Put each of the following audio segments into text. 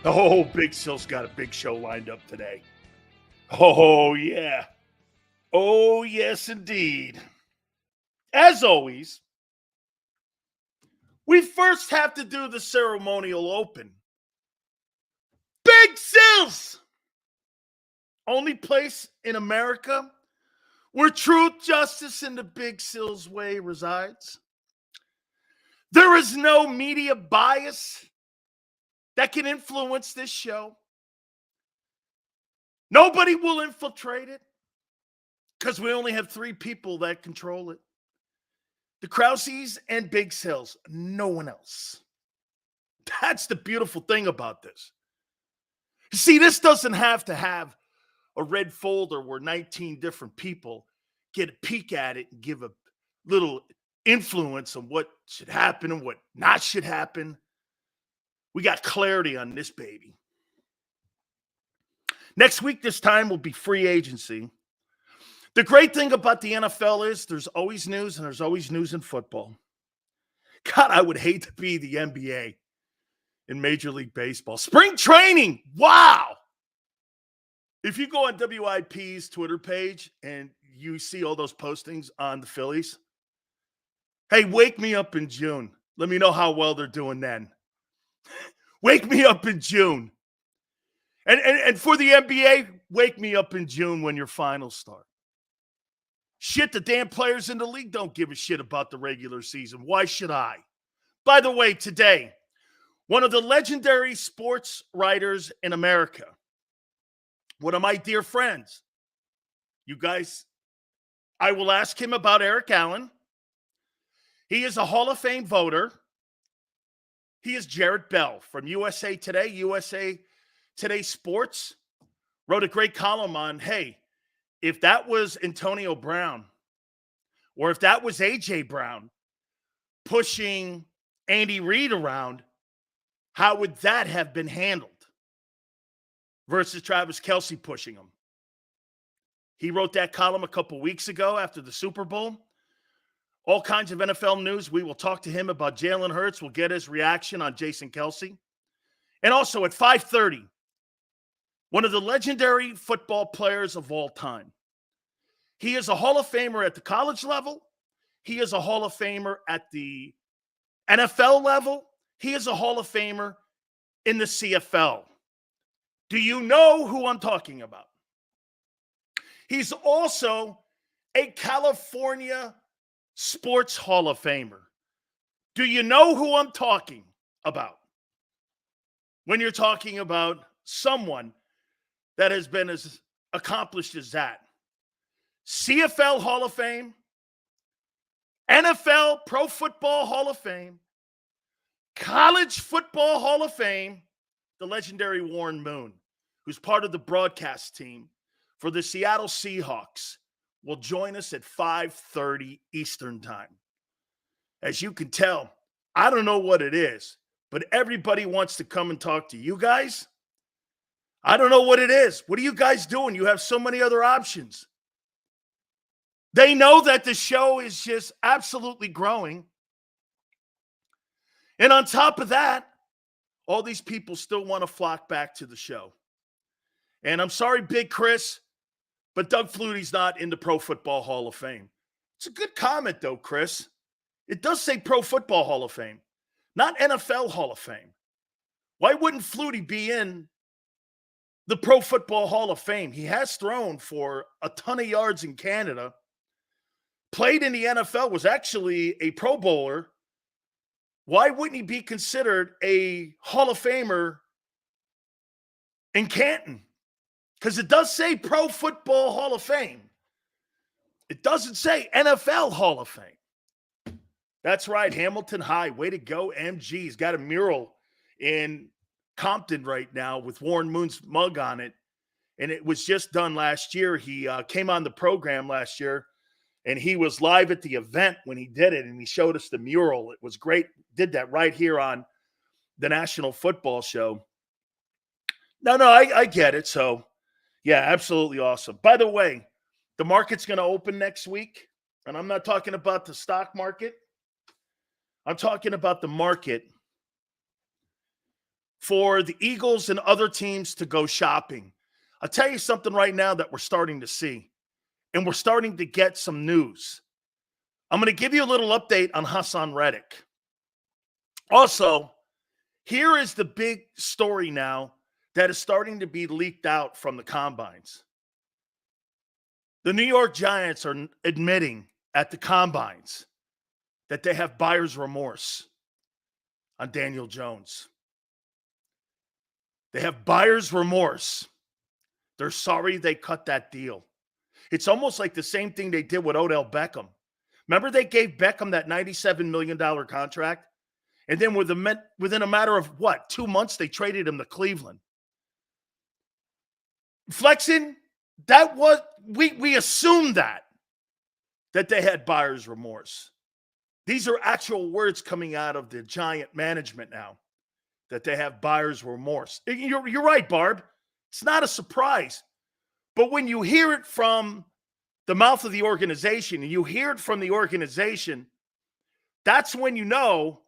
Oh, Big Sil's got a big show lined up today. Oh, yeah. Oh, yes, indeed. As always, we first have to do the ceremonial open. Big Sil's! Only place in America where truth, justice, and the Big Sil's way resides. There is no media bias that can influence this show. Nobody will infiltrate it because we only have 3 people that control it. The Krauses and Big Sil's, no one else. That's the beautiful thing about this. See, this doesn't have to have a red folder where 19 different people get a peek at it and give a little influence on what should happen and what not should happen. We got clarity on this baby. Next week, this time, will be free agency. The great thing about the NFL is there's always news, and there's always news in football. God, I would hate to be the NBA in Major League Baseball. Spring training, wow! If you go on WIP's Twitter page and you see all those postings on the Phillies, hey, wake me up in June. Let me know how well they're doing then. Wake me up in June. And for the NBA, wake me up in June when your finals start. Shit, the damn players in the league don't give a shit about the regular season. Why should I? By the way, today, one of the legendary sports writers in America, one of my dear friends, you guys, I will ask him about Eric Allen. He is a Hall of Fame voter. He is Jarrett Bell from USA Today, USA Today Sports. Wrote a great column on, hey, if that was Antonio Brown or if that was A.J. Brown pushing Andy Reid around, how would that have been handled versus Travis Kelce pushing him? He wrote that column a couple weeks ago after the Super Bowl. All kinds of NFL news. We will talk to him about Jalen Hurts. We'll get his reaction on Jason Kelce. And also at 5:30, one of the legendary football players of all time. He is a Hall of Famer at the college level. He is a Hall of Famer at the NFL level. He is a Hall of Famer in the CFL. Do you know who I'm talking about? He's also a California Sports Hall of Famer. Do you know who I'm talking about? When you're talking about someone that has been as accomplished as that. CFL Hall of Fame, NFL Pro Football Hall of Fame, College Football Hall of Fame, the legendary Warren Moon, who's part of the broadcast team for the Seattle Seahawks, will join us at 5:30 Eastern Time. As you can tell, I don't know what it is, but everybody wants to come and talk to you guys. I don't know what it is. What are you guys doing? You have so many other options. They know that the show is just absolutely growing. And on top of that, all these people still want to flock back to the show. And I'm sorry, Big Chris, but Doug Flutie's not in the Pro Football Hall of Fame. It's a good comment, though, Chris. It does say Pro Football Hall of Fame, not NFL Hall of Fame. Why wouldn't Flutie be in the Pro Football Hall of Fame? He has thrown for a ton of yards in Canada, played in the NFL, was actually a Pro Bowler. Why wouldn't he be considered a Hall of Famer in Canton? Because it does say Pro Football Hall of Fame. It doesn't say NFL Hall of Fame. That's right, Hamilton High. Way to go, MG. He's got a mural in Compton right now with Warren Moon's mug on it. And it was just done last year. He came on the program last year, and he was live at the event when he did it, and he showed us the mural. It was great. Did that right here on the National Football Show. No, I get it. So, yeah, absolutely awesome. By the way, the market's going to open next week, and I'm not talking about the stock market. I'm talking about the market for the Eagles and other teams to go shopping. I'll tell you something right now that we're starting to see, and we're starting to get some news. I'm going to give you a little update on Hassan Reddick. Also, here is the big story now that is starting to be leaked out from the combines. The New York Giants are admitting at the combines that they have buyer's remorse on Daniel Jones. They have buyer's remorse. They're sorry they cut that deal. It's almost like the same thing they did with Odell Beckham. Remember they gave Beckham that $97 million contract? And then within a matter of, 2 months, they traded him to Cleveland. Flexing, that was, we assumed that they had buyer's remorse. These are actual words coming out of the Giant management now, that they have buyer's remorse. You're right, Barb. It's not a surprise. But when you hear it from the mouth of the organization, and you hear it from the organization, that's when you know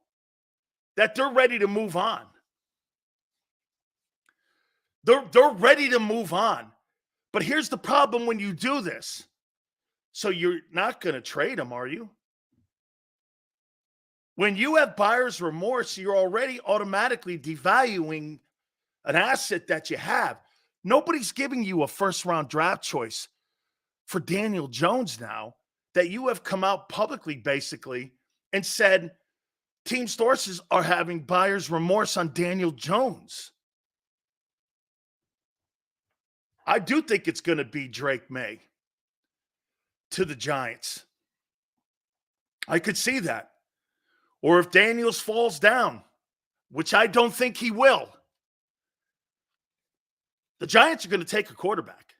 that they're ready to move on. They're ready to move on. But here's the problem when you do this. So you're not going to trade them, are you? When you have buyer's remorse, you're already automatically devaluing an asset that you have. Nobody's giving you a first-round draft choice for Daniel Jones now that you have come out publicly, basically, and said team sources are having buyer's remorse on Daniel Jones. I do think it's going to be Drake May to the Giants. I could see that. Or if Daniels falls down, which I don't think he will, the Giants are going to take a quarterback.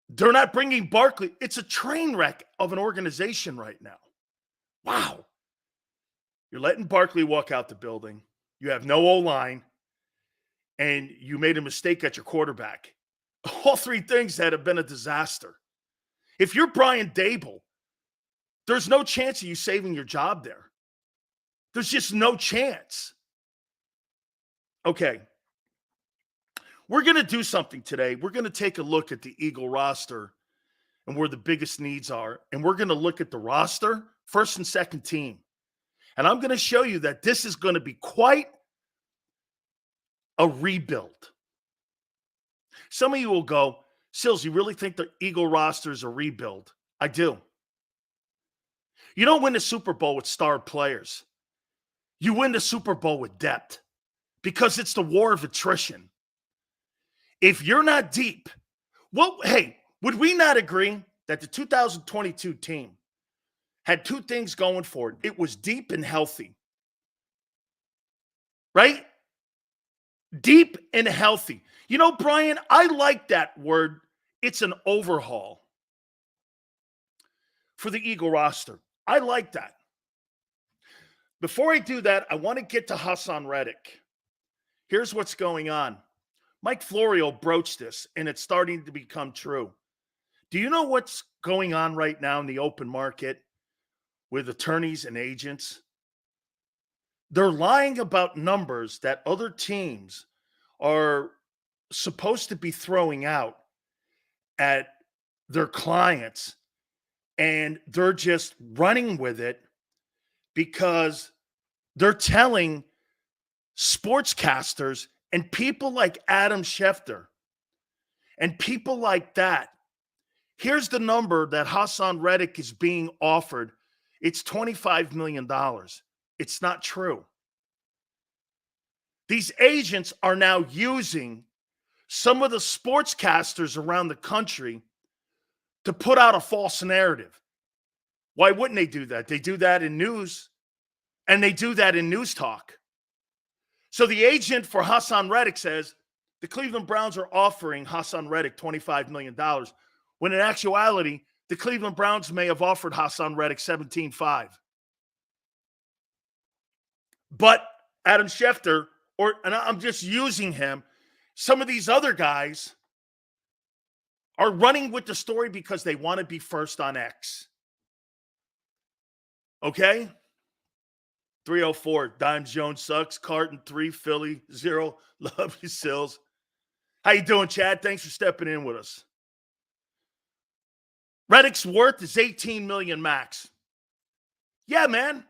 They're not bringing Barkley. It's a train wreck of an organization right now. Wow. You're letting Barkley walk out the building. You have no O-line. And you made a mistake at your quarterback. All three things that have been a disaster. If you're Brian Dable, there's no chance of you saving your job there. There's just no chance. Okay. We're going to do something today. We're going to take a look at the Eagle roster and where the biggest needs are. And we're going to look at the roster, first and second team. And I'm going to show you that this is going to be quite a rebuild. Some of you will go, Sills, you really think the Eagle roster is a rebuild? I do. You don't win the Super Bowl with star players. You win the Super Bowl with depth because it's the war of attrition. If you're not deep, well, hey, would we not agree that the 2022 team had two things going for it? It was deep and healthy. Right? Deep and healthy. You know, Brian, I like that word. It's an overhaul for the Eagle roster. I like that. Before I do that, I want to get to Hassan Reddick. Here's what's going on. Mike Florio broached this, and it's starting to become true. Do you know what's going on right now in the open market with attorneys and agents? They're lying about numbers that other teams are supposed to be throwing out at their clients, and they're just running with it because they're telling sportscasters and people like Adam Schefter and people like that, here's the number that Hassan Reddick is being offered. It's $25 million. It's not true. These agents are now using some of the sportscasters around the country to put out a false narrative. Why wouldn't they do that? They do that in news, and they do that in news talk. So the agent for Hassan Reddick says the Cleveland Browns are offering Hassan Reddick $25 million, when in actuality, the Cleveland Browns may have offered Hassan Reddick $17.5. But Adam Schefter, and I'm just using him, some of these other guys are running with the story because they want to be first on X. Okay? 304. Dimes Jones sucks. Carton 3. Philly 0. Love you, Sills. How you doing, Chad? Thanks for stepping in with us. Reddick's worth is $18 million max. Yeah, man.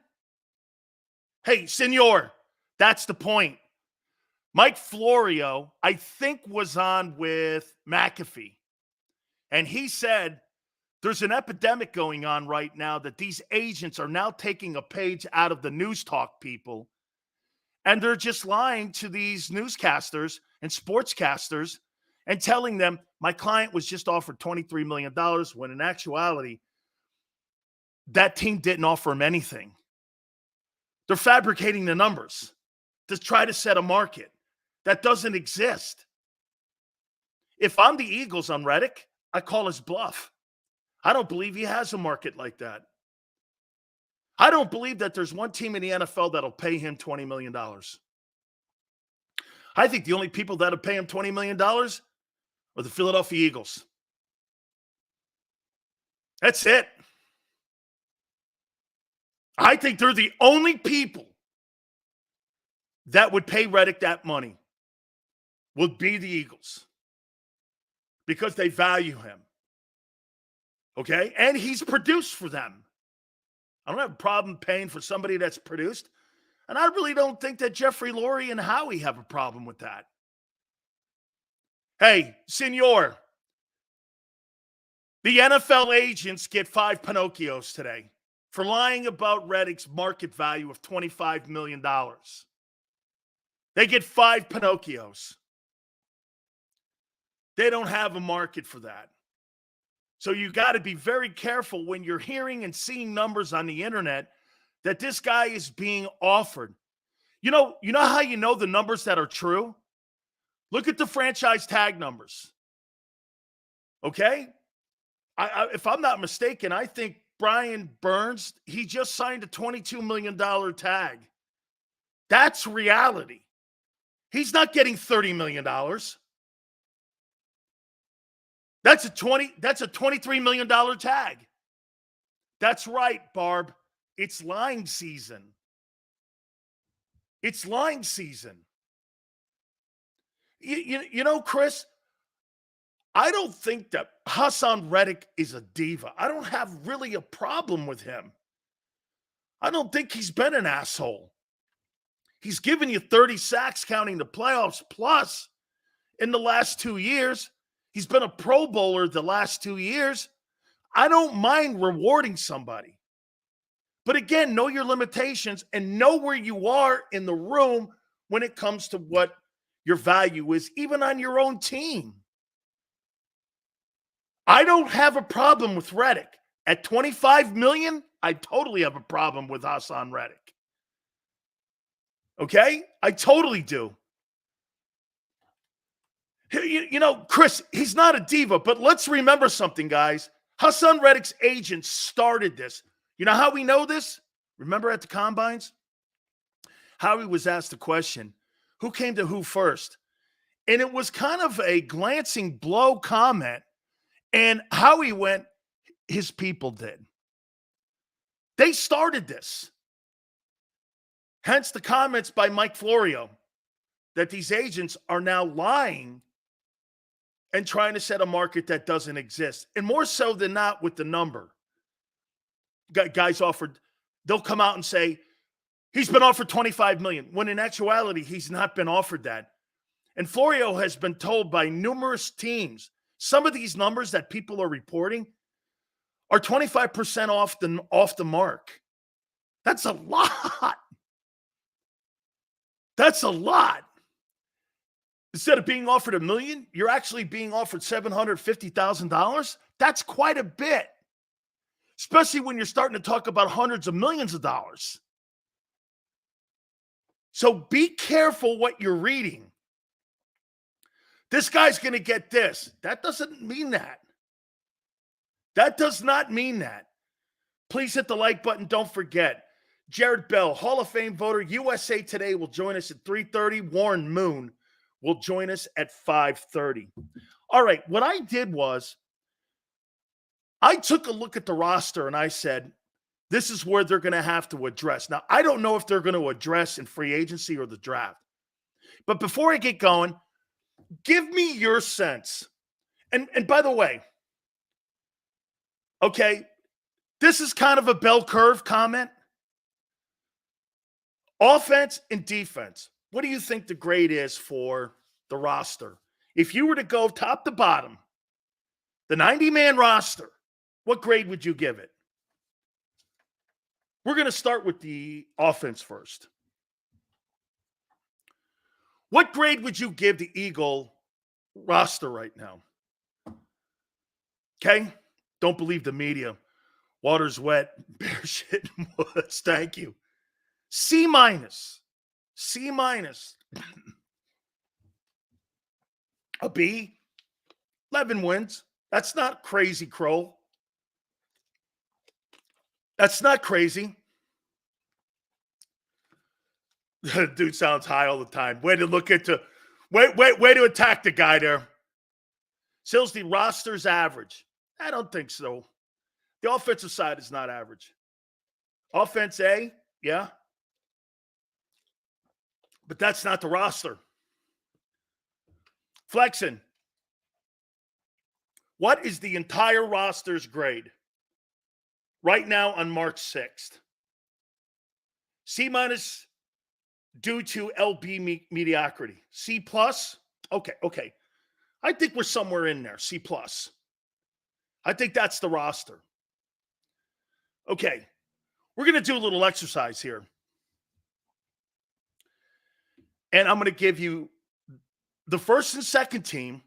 Hey, senor, that's the point. Mike Florio, I think, was on with McAfee. And he said there's an epidemic going on right now that these agents are now taking a page out of the news talk people. And they're just lying to these newscasters and sportscasters and telling them, my client was just offered $23 million, when in actuality, that team didn't offer him anything. They're fabricating the numbers to try to set a market that doesn't exist. If I'm the Eagles on Reddick, I call his bluff. I don't believe he has a market like that. I don't believe that there's one team in the NFL that'll pay him $20 million. I think the only people that'll pay him $20 million are the Philadelphia Eagles. That's it. I think they're the only people that would pay Reddick that money would be the Eagles because they value him. Okay? And he's produced for them. I don't have a problem paying for somebody that's produced. And I really don't think that Jeffrey Lurie and Howie have a problem with that. Hey, senor, the NFL agents get 5 Pinocchios today for lying about Reddick's market value of $25 million. They get 5 Pinocchios. They don't have a market for that. So you got to be very careful when you're hearing and seeing numbers on the internet that this guy is being offered. You know how you know the numbers that are true? Look at the franchise tag numbers. Okay? If I'm not mistaken, I think Brian Burns, he just signed a $22 million tag. That's reality. He's not getting $30 million. That's a $23 million tag. That's right, Barb. It's lying season. It's lying season. You know, Chris, I don't think that Hassan Reddick is a diva. I don't have really a problem with him. I don't think he's been an asshole. He's given you 30 sacks counting the playoffs plus in the last 2 years. He's been a Pro Bowler the last 2 years. I don't mind rewarding somebody. But again, know your limitations and know where you are in the room when it comes to what your value is, even on your own team. I don't have a problem with Reddick. At $25 million, I totally have a problem with Hassan Reddick. Okay? I totally do. You know, Chris, he's not a diva, but let's remember something, guys. Hassan Reddick's agent started this. You know how we know this? Remember at the Combines? Howie was asked the question, who came to who first? And it was kind of a glancing blow comment. And Howie went, his people did. They started this. Hence the comments by Mike Florio that these agents are now lying and trying to set a market that doesn't exist. And more so than not with the number. Guys offered, they'll come out and say, he's been offered $25 million, when in actuality, he's not been offered that. And Florio has been told by numerous teams, some of these numbers that people are reporting are 25% off the mark. That's a lot. That's a lot. Instead of being offered $1 million, you're actually being offered $750,000. That's quite a bit. Especially when you're starting to talk about hundreds of millions of dollars. So be careful what you're reading. This guy's going to get this. That doesn't mean that. That does not mean that. Please hit the like button. Don't forget. Jared Bell, Hall of Fame voter, USA Today will join us at 3:30. Warren Moon will join us at 5:30. All right, what I did was I took a look at the roster and I said, This is where they're going to have to address. Now, I don't know if they're going to address in free agency or the draft. But before I get going, give me your sense. And by the way, okay, this is kind of a bell curve comment. Offense and defense. What do you think the grade is for the roster? If you were to go top to bottom, the 90-man roster, what grade would you give it? We're going to start with the offense first. What grade would you give the Eagle roster right now? Okay? Don't believe the media. Water's wet. Bear shit in woods. Thank you. C minus. C minus. A B. 11 wins. That's not crazy, Crow. That's not crazy. Dude sounds high all the time. Way to look into, way to attack the guy there. Sills, the roster's average. I don't think so. The offensive side is not average. Offense A, yeah. But that's not the roster. Flexing. What is the entire roster's grade right now on March 6th? C minus due to LB mediocrity. C plus? Okay. I think we're somewhere in there. C plus. I think that's the roster. Okay. We're going to do a little exercise here. And I'm going to give you the first and second team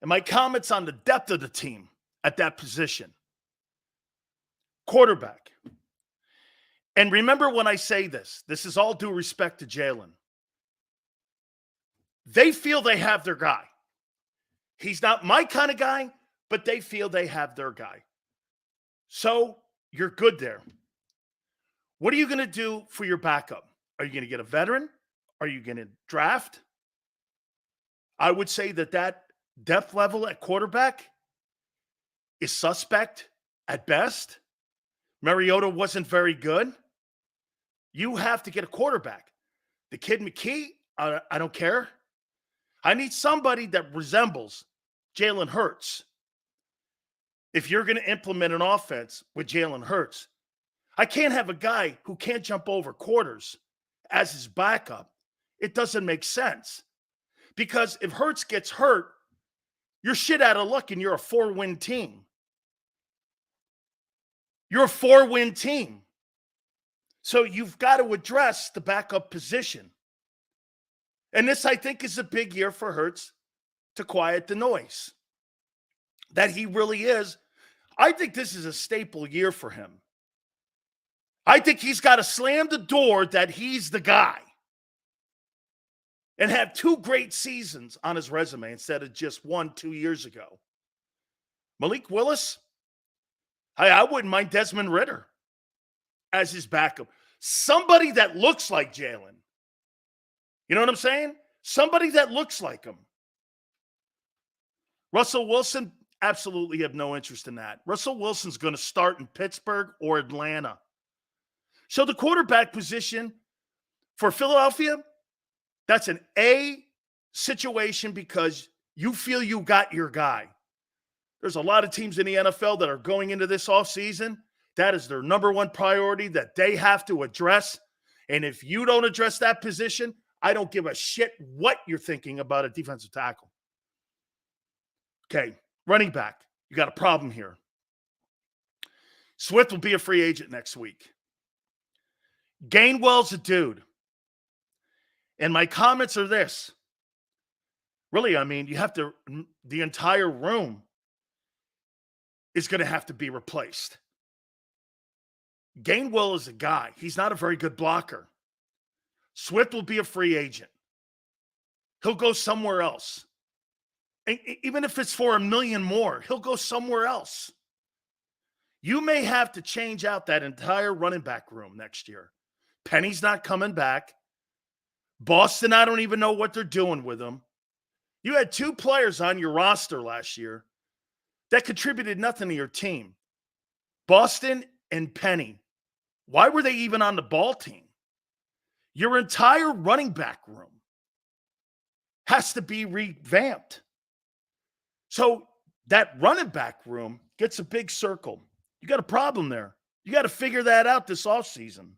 and my comments on the depth of the team at that position. Quarterback. And remember when I say this is all due respect to Jalen. They feel they have their guy. He's not my kind of guy, but they feel they have their guy. So you're good there. What are you going to do for your backup? Are you going to get a veteran? Are you going to draft? I would say that depth level at quarterback is suspect at best. Mariota wasn't very good. You have to get a quarterback. The kid McKee, I don't care. I need somebody that resembles Jalen Hurts. If you're going to implement an offense with Jalen Hurts, I can't have a guy who can't jump over quarters as his backup. It doesn't make sense. Because if Hurts gets hurt, you're shit out of luck and you're a 4-win team. You're a 4-win team. So you've got to address the backup position. And this, I think, is a big year for Hurts to quiet the noise. That he really is. I think this is a staple year for him. I think he's got to slam the door that he's the guy. And have 2 great seasons on his resume instead of just 1 2 years ago. Malik Willis, I wouldn't mind Desmond Ridder as his backup. Somebody that looks like Jalen. You know what I'm saying? Somebody that looks like him. Russell Wilson, absolutely have no interest in that. Russell Wilson's going to start in Pittsburgh or Atlanta. So the quarterback position for Philadelphia, that's an A situation because you feel you got your guy. There's a lot of teams in the NFL that are going into this offseason. That is their number one priority that they have to address. And if you don't address that position, I don't give a shit what you're thinking about a defensive tackle. Okay, running back. You got a problem here. Swift will be a free agent next week. Gainwell's a dude. And my comments are this. Really, I mean, you have to, the entire room is going to have to be replaced. Gainwell is a guy. He's not a very good blocker. Swift will be a free agent. He'll go somewhere else. And even if it's for $1 million more, he'll go somewhere else. You may have to change out that entire running back room next year. Penny's not coming back. Boston, I don't even know what they're doing with him. You had 2 players on your roster last year that contributed nothing to your team. Boston and Penny, why were they even on the ball team? Your entire running back room has to be revamped. So that running back room gets a big circle. You got a problem there. You got to figure that out this offseason.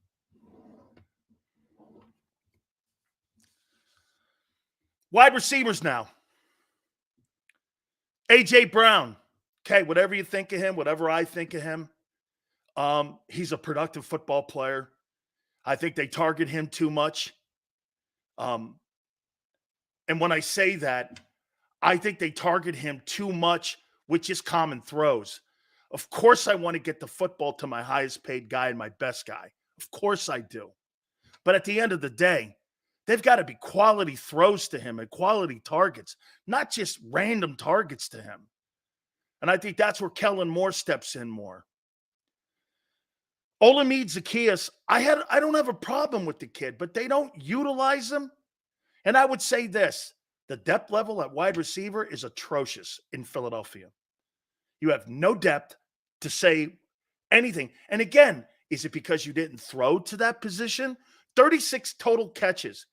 Wide receivers now. A.J. Brown. Okay, whatever you think of him, whatever I think of him, he's a productive football player. I think they target him too much. And when I say that, I think they target him too much with just common throws. Of course, I want to get the football to my highest paid guy and my best guy. Of course I do. But at the end of the day, they've got to be quality throws to him and quality targets, not just random targets to him. And I think that's where Kellen Moore steps in more. Olamide Zaccheaus, I don't have a problem with the kid, but they don't utilize him. And I would say this, the depth level at wide receiver is atrocious in Philadelphia. You have no depth to say anything. And again, is it because you didn't throw to that position? 36 total catches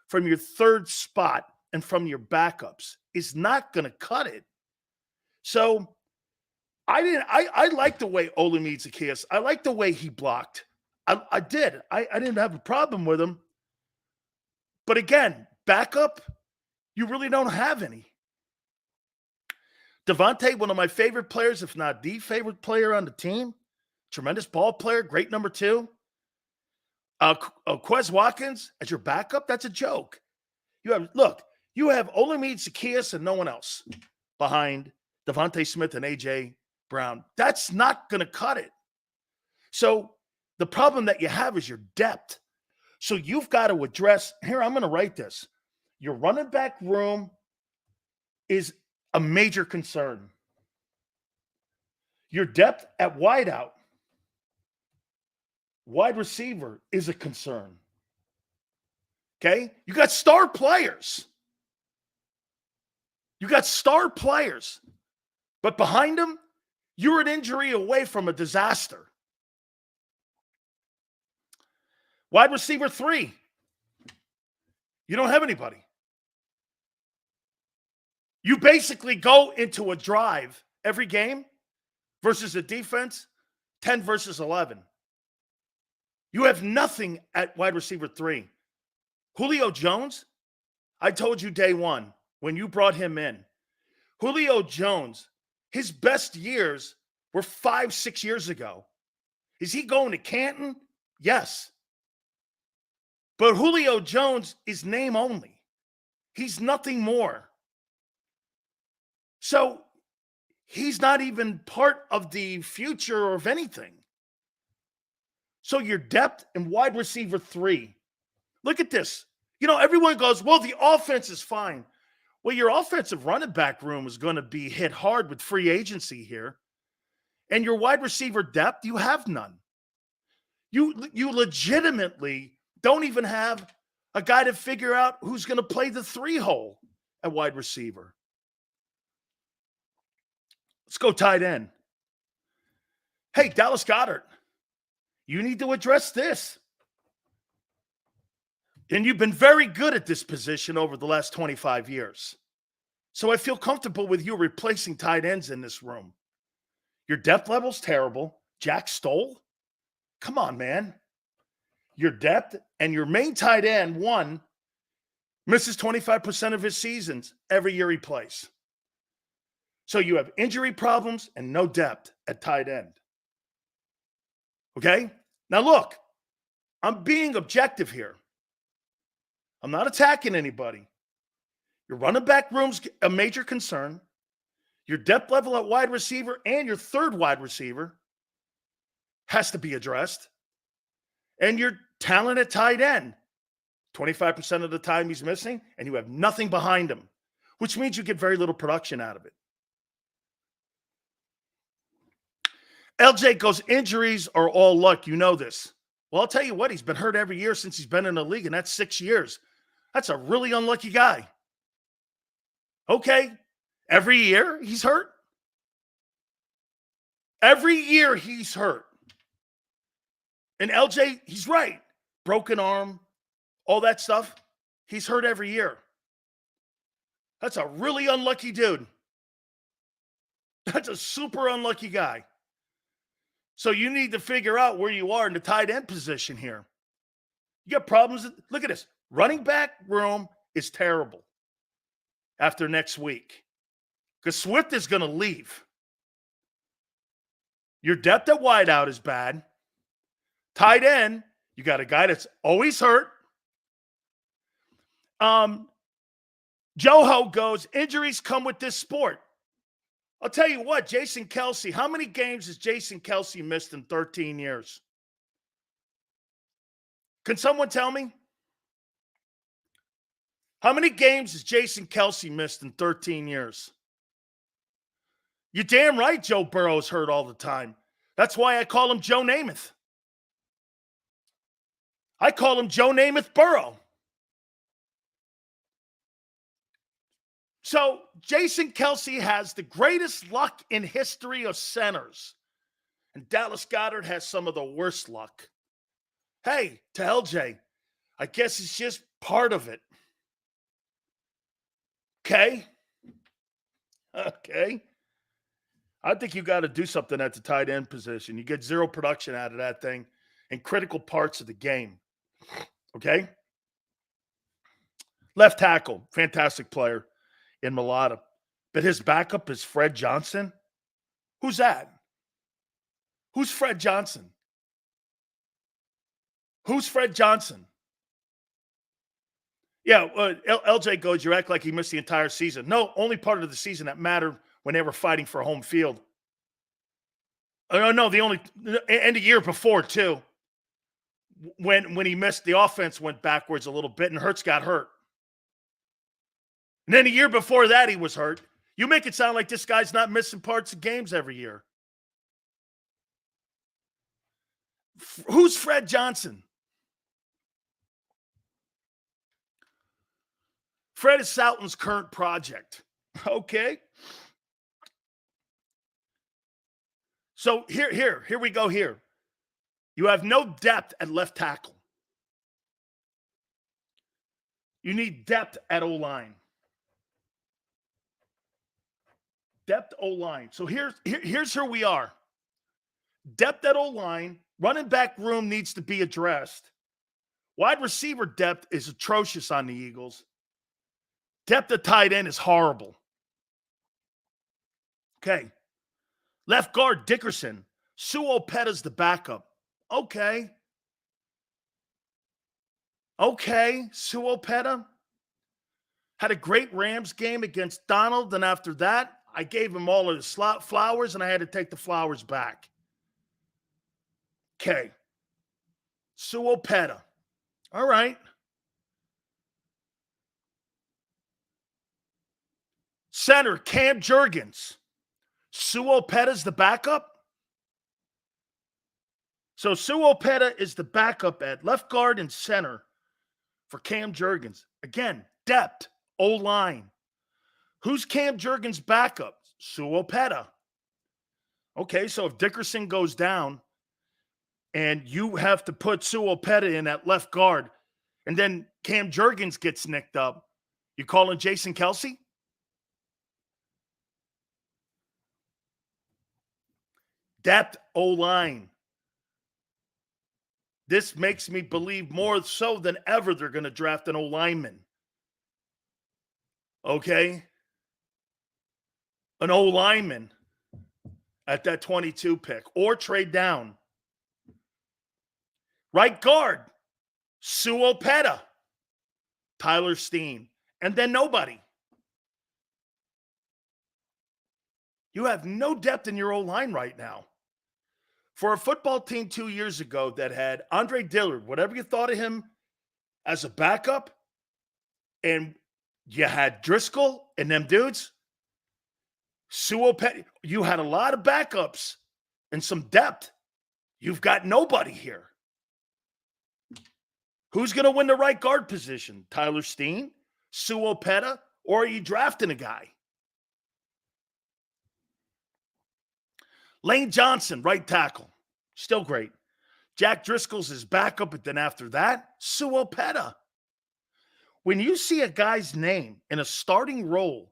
from your third spot and from your backups is not going to cut it. So I like the way Olamide Zaccheaus, I like the way he blocked. I did. I didn't have a problem with him. But again, backup, you really don't have any. Devontae, one of my favorite players, if not the favorite player on the team. Tremendous ball player, great number 2. Quez Watkins as your backup, that's a joke. You have Olamide Zaccheaus and no one else behind Devontae Smith and A.J. Brown. That's not going to cut it. So the problem that you have is your depth. So you've got to address, here, I'm going to write this. Your running back room is a major concern. Your depth at wideout, wide receiver, is a concern. Okay? You got star players. But behind them, you're an injury away from a disaster. Wide receiver 3. You don't have anybody. You basically go into a drive every game versus a defense, 10 versus 11. You have nothing at wide receiver 3. Julio Jones, I told you day one when you brought him in, Julio Jones, his best years were 5-6 years ago. Is he going to Canton? Yes. But Julio Jones is name only. He's nothing more. So he's not even part of the future of anything. So your depth in wide receiver 3. Look at this. Everyone goes, well, the offense is fine. Well, your offensive running back room is going to be hit hard with free agency here. And your wide receiver depth, you have none. You legitimately don't even have a guy to figure out who's going to play the 3-hole at wide receiver. Let's go tight end. Hey, Dallas Goedert, you need to address this. And you've been very good at this position over the last 25 years. So I feel comfortable with you replacing tight ends in this room. Your depth level's terrible. Jack Stoll? Come on, man. Your depth and your main tight end, 1, misses 25% of his seasons every year he plays. So you have injury problems and no depth at tight end. Okay? Now look, I'm being objective here. I'm not attacking anybody. Your running back room's a major concern. Your depth level at wide receiver and your third wide receiver has to be addressed. And your talent at tight end, 25% of the time he's missing, and you have nothing behind him, which means you get very little production out of it. LJ goes, injuries are all luck. You know this. Well, I'll tell you what, he's been hurt every year since he's been in the league, and that's 6 years. That's a really unlucky guy. Okay. Every year he's hurt. Every year he's hurt. And LJ, he's right. Broken arm, all that stuff. He's hurt every year. That's a really unlucky dude. That's a super unlucky guy. So you need to figure out where you are in the tight end position here. You got problems. Look at this. Running back room is terrible after next week because Swift is going to leave. Your depth at wideout is bad. Tight end, you got a guy that's always hurt. Joho goes, injuries come with this sport. I'll tell you what, Jason Kelce, how many games has Jason Kelce missed in 13 years? Can someone tell me? How many games has Jason Kelce missed in 13 years? You're damn right Joe Burrow's hurt all the time. That's why I call him Joe Namath. I call him Joe Namath Burrow. So Jason Kelce has the greatest luck in history of centers. And Dallas Goedert has some of the worst luck. Hey, to LJ, I guess it's just part of it. Okay. I think you got to do something at the tight end position. You get zero production out of that thing in critical parts of the game. Okay? Left tackle, fantastic player in Mulata. But his backup is Fred Johnson. Who's that? Who's Fred Johnson? Who's Fred Johnson? Yeah, LJ goes, you act like he missed the entire season. No, only part of the season that mattered when they were fighting for home field. No, and the year before, too. When he missed, the offense went backwards a little bit and Hurts got hurt. And then the year before that, he was hurt. You make it sound like this guy's not missing parts of games every year. Who's Fred Johnson? Fred is Stoutland's current project. Okay. So here we go here. You have no depth at left tackle. You need depth at O-line. Depth O-line. So here's where we are. Depth at O-line. Running back room needs to be addressed. Wide receiver depth is atrocious on the Eagles. Depth at tight end is horrible. Okay. Left guard, Dickerson. Suopeta's the backup. Okay. Suopeta had a great Rams game against Donald, and after that, I gave him all of his flowers, and I had to take the flowers back. Okay. Suopeta. All right. Center, Cam Jurgens. Suopeta's the backup? So Suopeta is the backup at left guard and center for Cam Jurgens. Again, depth, O-line. Who's Cam Jurgens' backup? Suopeta. Okay, so if Dickerson goes down and you have to put Suopeta in at left guard and then Cam Jurgens gets nicked up, you calling Jason Kelce? Depth O-line. This makes me believe more so than ever they're going to draft an O-lineman. Okay? An O-lineman at that 22 pick or trade down. Right guard, Suopeta, Tyler Steen, and then nobody. You have no depth in your O-line right now. For a football team 2 years ago that had Andre Dillard, whatever you thought of him as a backup, and you had Driscoll and them dudes, Suopeta, you had a lot of backups and some depth. You've got nobody here. Who's going to win the right guard position? Tyler Steen, Suopeta, or are you drafting a guy? Lane Johnson, right tackle. Still great. Jack Driscoll's his backup, but then after that, Suopeta. When you see a guy's name in a starting role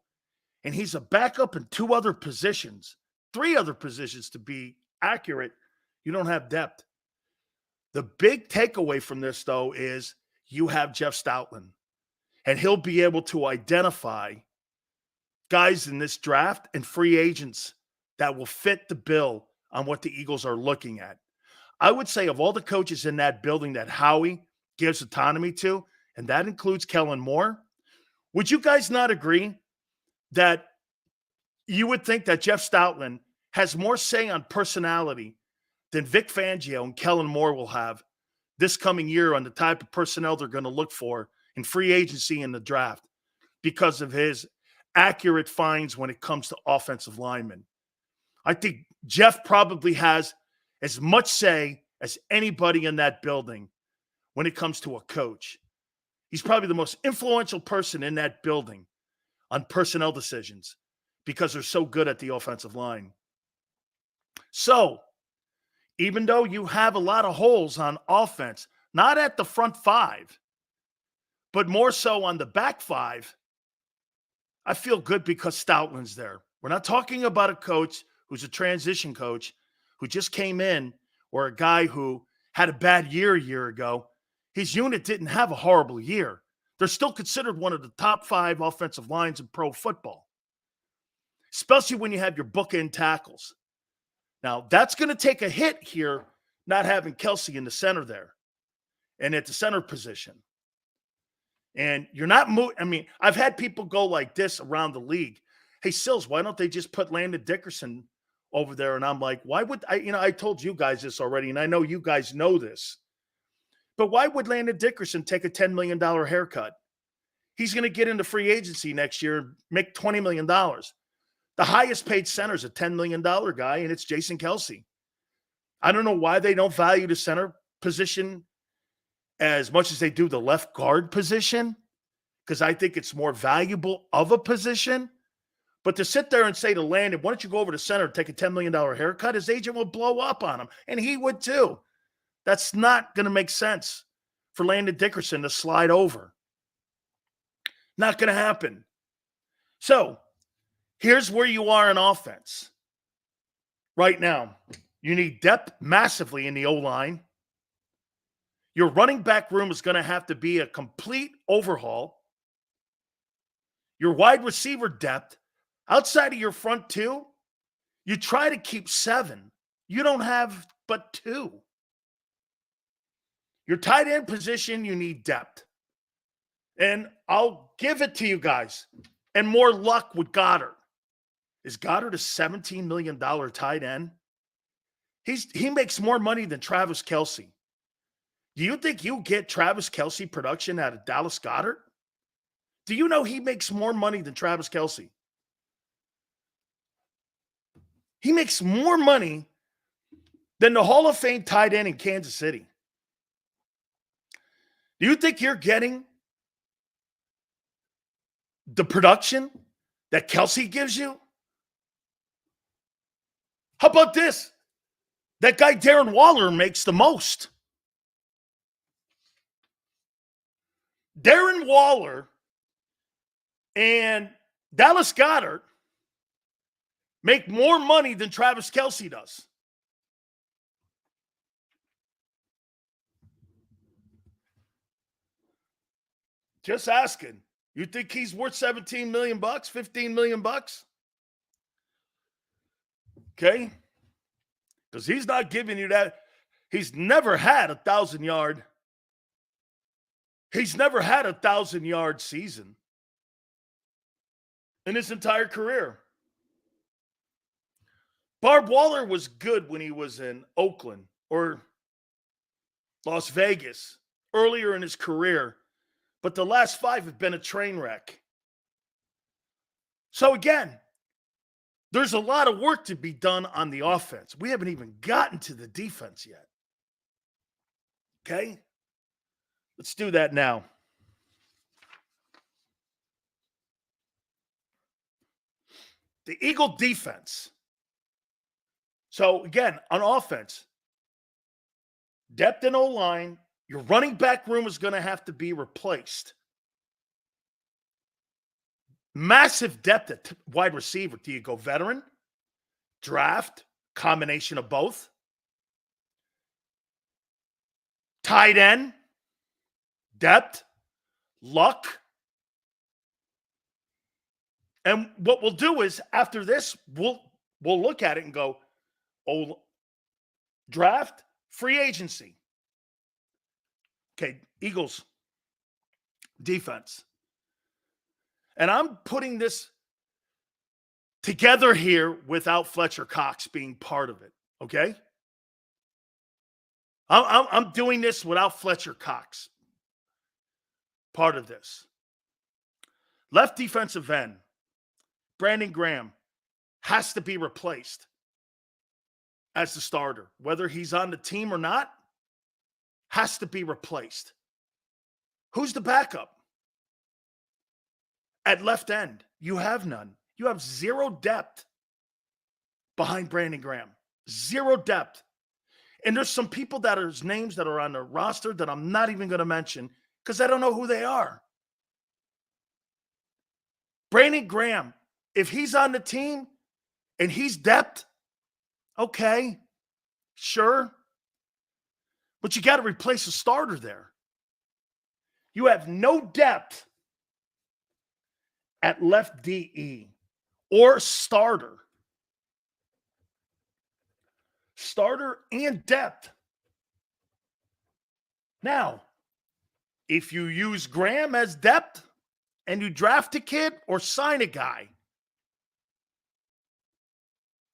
and he's a backup in 2 other positions, 3 other positions to be accurate, you don't have depth. The big takeaway from this, though, is you have Jeff Stoutland, and he'll be able to identify guys in this draft and free agents that will fit the bill on what the Eagles are looking at. I would say of all the coaches in that building that Howie gives autonomy to, and that includes Kellen Moore, would you guys not agree that you would think that Jeff Stoutland has more say on personality than Vic Fangio and Kellen Moore will have this coming year on the type of personnel they're going to look for in free agency in the draft because of his accurate finds when it comes to offensive linemen? I think Jeff probably has as much say as anybody in that building when it comes to a coach. He's probably the most influential person in that building on personnel decisions because they're so good at the offensive line. So, even though you have a lot of holes on offense, not at the front 5, but more so on the back 5, I feel good because Stoutland's there. We're not talking about a coach who's a transition coach who just came in or a guy who had a bad year a year ago. His unit didn't have a horrible year. They're still considered one of the top 5 offensive lines in pro football, especially when you have your bookend tackles. Now, that's going to take a hit here, not having Kelsey in the center there and at the center position. And you're not moving. I mean, I've had people go like this around the league. Hey, Sills, why don't they just put Landon Dickerson over there? And I'm like, why would I? I told you guys this already, and I know you guys know this. But why would Landon Dickerson take a $10 million haircut? He's going to get into free agency next year and make $20 million. The highest paid center is a $10 million guy, and it's Jason Kelsey. I don't know why they don't value the center position as much as they do the left guard position, because I think it's more valuable of a position. But to sit there and say to Landon, why don't you go over to center and take a $10 million haircut, his agent will blow up on him, and he would too. That's not going to make sense for Landon Dickerson to slide over. Not going to happen. So here's where you are in offense. Right now, you need depth massively in the O-line. Your running back room is going to have to be a complete overhaul. Your wide receiver depth, outside of your front 2, you try to keep 7. You don't have but 2. Your tight end position, you need depth. And I'll give it to you guys. And more luck with Goddard. Is Goddard a $17 million tight end? He makes more money than Travis Kelce. Do you think you get Travis Kelce production out of Dallas Goedert? Do you know he makes more money than Travis Kelce? He makes more money than the Hall of Fame tight end in Kansas City. Do you think you're getting the production that Kelce gives you? How about this? That guy Darren Waller makes the most. Darren Waller and Dallas Goedert make more money than Travis Kelce does. Just asking. You think he's worth $17 million, $15 million? Okay? Because he's not giving you that. He's never had a 1,000-yard. He's never had a 1,000-yard season in his entire career. Barb Waller was good when he was in Oakland or Las Vegas earlier in his career, but the last 5 have been a train wreck. So again, there's a lot of work to be done on the offense. We haven't even gotten to the defense yet. Okay? Let's do that now. The Eagle defense. So again, on offense, depth in O-line. Your running back room is going to have to be replaced. Massive depth at wide receiver. Do you go veteran, draft, combination of both? Tight end, depth, luck. And what we'll do is after this, we'll look at it and go, oh, draft, free agency. Okay, Eagles, defense. And I'm putting this together here without Fletcher Cox being part of it, okay? I'm doing this without Fletcher Cox. Part of this. Left defensive end, Brandon Graham, has to be replaced as the starter. Whether he's on the team or not, has to be replaced. Who's the backup? At left end, you have none. You have zero depth behind Brandon Graham. Zero depth. And there's some people that are names that are on the roster that I'm not even going to mention because I don't know who they are. Brandon Graham, if he's on the team and he's depth, okay, sure. But you got to replace a starter there. You have no depth at left DE or starter. Starter and depth. Now, if you use Graham as depth and you draft a kid or sign a guy,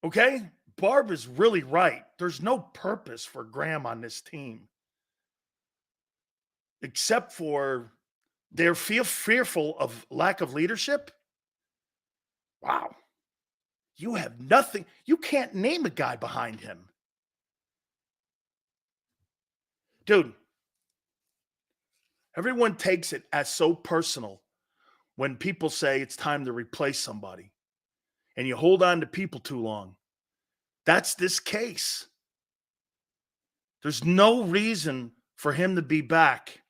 okay, Barb is really right. There's no purpose for Graham on this team. Except for they're fearful of lack of leadership. Wow. You have nothing. You can't name a guy behind him. Dude, everyone takes it as so personal when people say it's time to replace somebody and you hold on to people too long. That's this case. There's no reason for him to be back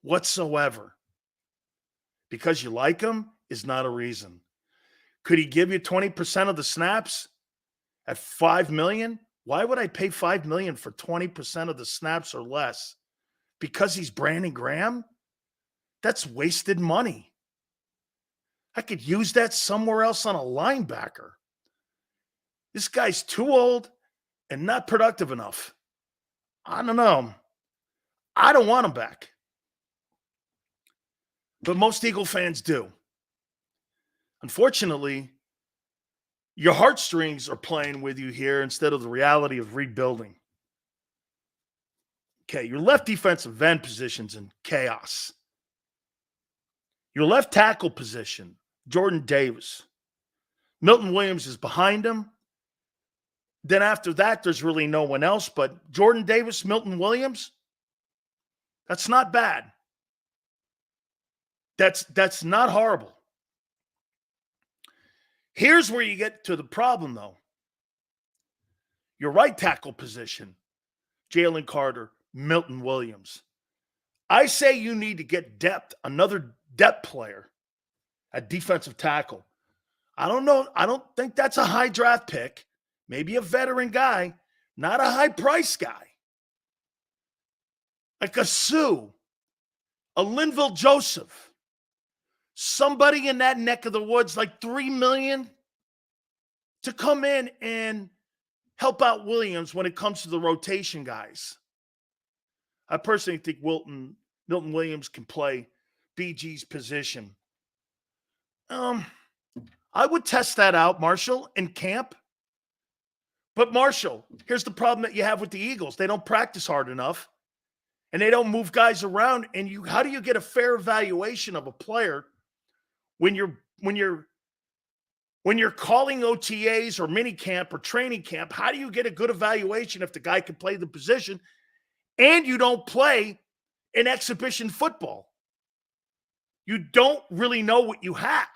whatsoever. Because you like him is not a reason. Could he give you 20% of the snaps at $5 million? Why would I pay $5 million for 20% of the snaps or less? Because he's Brandon Graham? That's wasted money. I could use that somewhere else on a linebacker. This guy's too old and not productive enough. I don't know. I don't want him back. But most Eagle fans do. Unfortunately, your heartstrings are playing with you here instead of the reality of rebuilding. Okay, your left defensive end position's in chaos. Your left tackle position, Jordan Davis. Milton Williams is behind him. Then after that, there's really no one else. But Jordan Davis, Milton Williams, that's not bad. That's not horrible. Here's where you get to the problem, though. Your right tackle position, Jalen Carter, Milton Williams. I say you need to get depth, another depth player at defensive tackle. I don't know. I don't think that's a high draft pick. Maybe a veteran guy, not a high price guy. Like a Sue, a Linville Joseph. Somebody in that neck of the woods, like $3 million, to come in and help out Williams when it comes to the rotation guys. I personally think Milton Williams can play BG's position. I would test that out, Marshall, in camp. But Marshall, here's the problem that you have with the Eagles. They don't practice hard enough, and they don't move guys around. And how do you get a fair evaluation of a player when you're calling OTAs or mini camp or training camp? How do you get a good evaluation if the guy can play the position and you don't play in exhibition football? You don't really know what you have.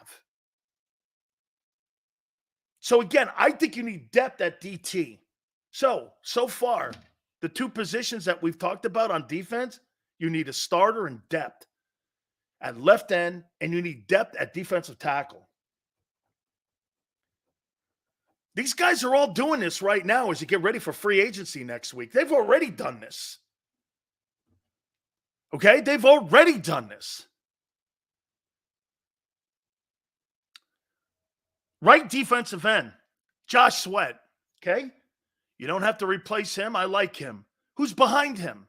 So again, I think you need depth at DT. So far, The two positions that we've talked about on defense, you need a starter and depth at left end, and you need depth at defensive tackle. These guys are all doing this right now as you get ready for free agency next week. They've already done this. Okay? They've already done this. Right defensive end, Josh Sweat. Okay? You don't have to replace him. I like him. Who's behind him?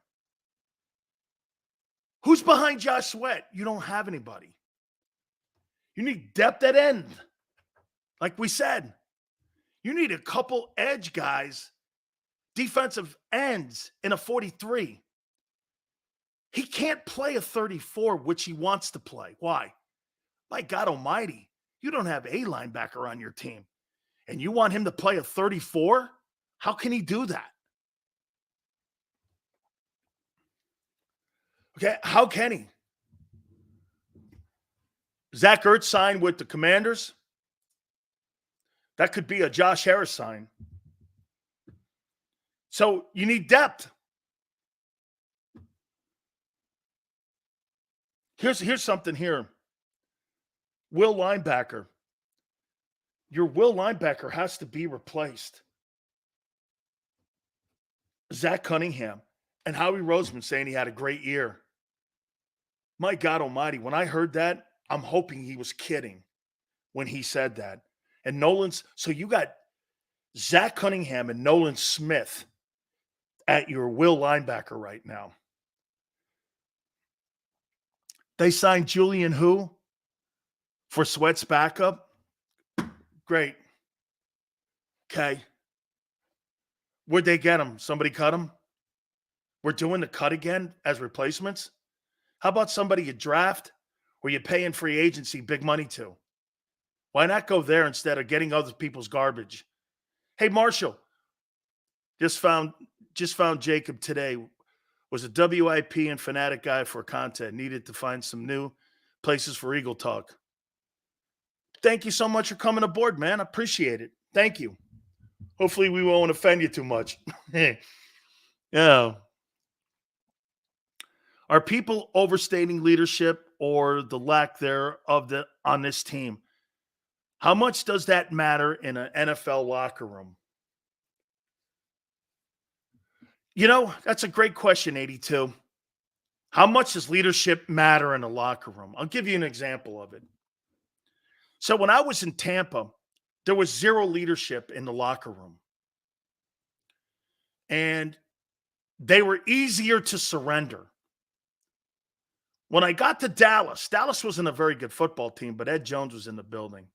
Who's behind Josh Sweat? You don't have anybody. You need depth at end. Like we said, you need a couple edge guys, defensive ends in a 43. He can't play a 34, which he wants to play. Why? My God almighty, you don't have a linebacker on your team, and you want him to play a 34? How can he do that? Okay, how can he? Zach Ertz signed with the Commanders. That could be a Josh Harris sign. So you need depth. Here's something here. Will linebacker. Your will linebacker has to be replaced. Zach Cunningham and Howie Roseman saying he had a great year. My God almighty, when I heard that, I'm hoping he was kidding when he said that. And so you got Zach Cunningham and Nolan Smith at your will linebacker right now. They signed Julian who for Sweat's backup? Great. Okay. Where'd they get him? Somebody cut him? We're doing the cut again as replacements? How about somebody you draft or you pay in free agency big money to? Why not go there instead of getting other people's garbage? Hey, Marshall, just found JAKIB today. Was a WIP and Fanatic guy for content. Needed to find some new places for Eagle Talk. Thank you so much for coming aboard, man. I appreciate it. Thank you. Hopefully we won't offend you too much. Yeah. Are people overstating leadership or the lack thereof on this team? How much does that matter in an NFL locker room? You know, that's a great question, 82. How much does leadership matter in a locker room? I'll give you an example of it. So when I was in Tampa, there was zero leadership in the locker room. And they were easier to surrender. When I got to Dallas wasn't a very good football team, but Ed Jones was in the building.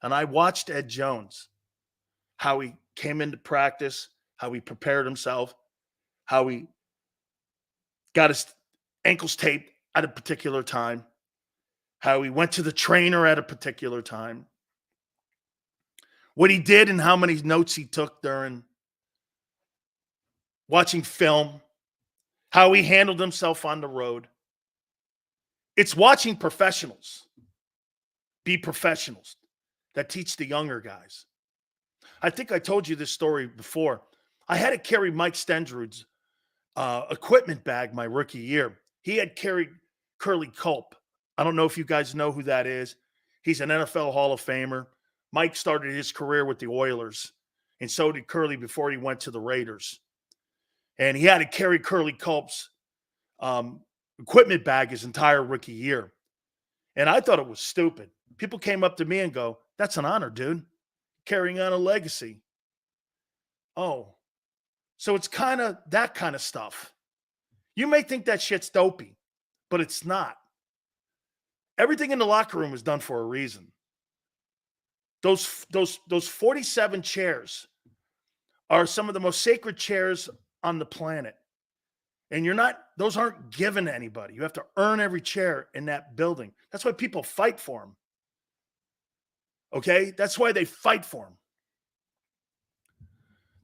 And I watched Ed Jones, how he came into practice, how he prepared himself, how he got his ankles taped at a particular time, how he went to the trainer at a particular time, what he did and how many notes he took during watching film, how he handled himself on the road. It's watching professionals be professionals that teach the younger guys. I think I told you this story before. I had to carry Mike Stendrud's equipment bag my rookie year. He had carried Curly Culp. I don't know if you guys know who that is. He's an NFL Hall of Famer. Mike started his career with the Oilers, and so did Curly before he went to the Raiders. And he had to carry Curly Culp's equipment bag his entire rookie year. And I thought it was stupid. People came up to me and go, "That's an honor, dude. Carrying on a legacy." Oh, so it's kind of that kind of stuff. You may think that shit's dopey, but it's not. Everything in the locker room is done for a reason. Those 47 chairs are some of the most sacred chairs on the planet. And those aren't given to anybody. You have to earn every chair in that building. That's why people fight for them. Okay? That's why they fight for them.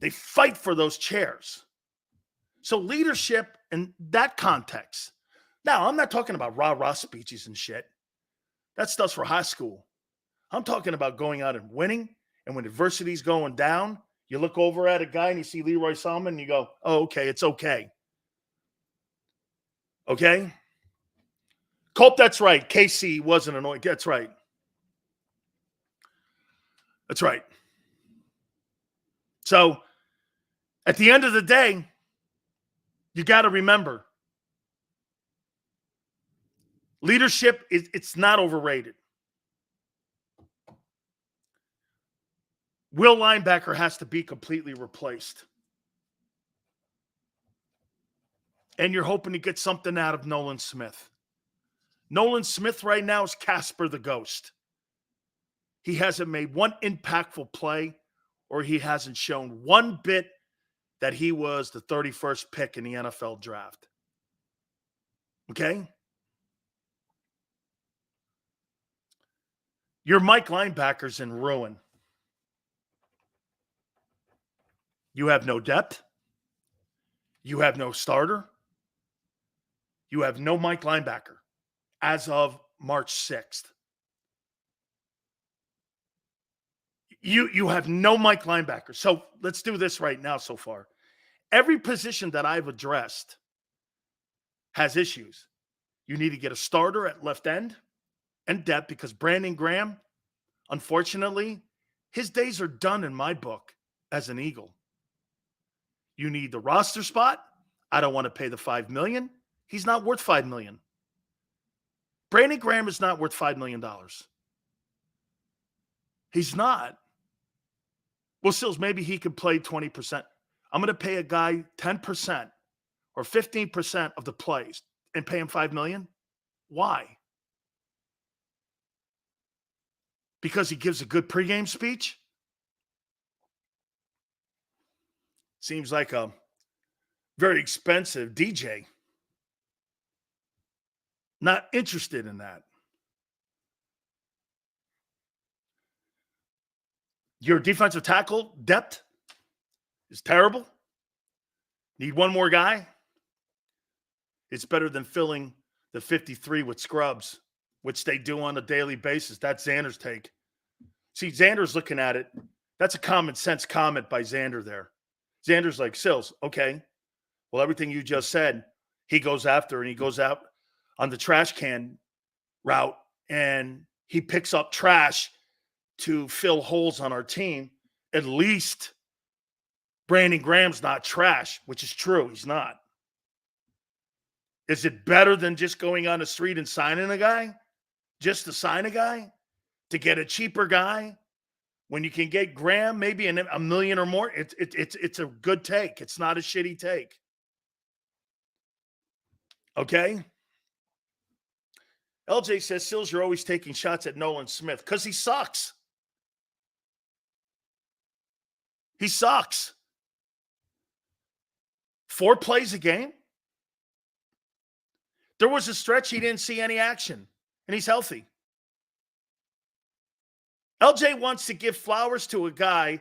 They fight for those chairs. So leadership in that context. Now, I'm not talking about rah-rah speeches and shit. That stuff's for high school. I'm talking about going out and winning, and when adversity's going down, You look over at a guy and you see Leroy Salmon and you go, oh, okay, it's okay. Okay? Cope, that's right. KC wasn't annoying. That's right. That's right. So at the end of the day, you got to remember, leadership, it's not overrated. Will Linebacker has to be completely replaced. And you're hoping to get something out of Nolan Smith. Nolan Smith right now is Casper the Ghost. He hasn't made one impactful play, or he hasn't shown one bit that he was the 31st pick in the NFL draft. Okay? Your Mike Linebacker's in ruin. You have no depth. You have no starter. You have no Mike Linebacker as of March 6th. You have no Mike Linebacker. So let's do this right now so far. Every position that I've addressed has issues. You need to get a starter at left end and depth, because Brandon Graham, unfortunately, his days are done in my book as an Eagle. You need the roster spot. I don't want to pay the $5 million. He's not worth $5 million. Brandon Graham is not worth $5 million. He's not. Well, Sills, maybe he could play 20%. I'm going to pay a guy 10% or 15% of the plays and pay him $5 million. Why? Because he gives a good pregame speech? Seems like a very expensive DJ. Not interested in that. Your defensive tackle depth is terrible. Need one more guy. It's better than filling the 53 with scrubs, which they do on a daily basis. That's Xander's take. See, Xander's looking at it. That's a common sense comment by Xander there. Xander's like, Sills, okay. Well, everything you just said, he goes after, and he goes out on the trash can route, and he picks up trash to fill holes on our team. At least Brandon Graham's not trash, which is true. He's not. Is it better than just going on the street and signing a guy? Just to sign a guy? To get a cheaper guy? When you can get Graham maybe a million or more? It's a good take. It's not a shitty take. Okay? LJ says, Sills, you're always taking shots at Nolan Smith because he sucks. He sucks. 4 plays a game. There was a stretch he didn't see any action, and he's healthy. LJ wants to give flowers to a guy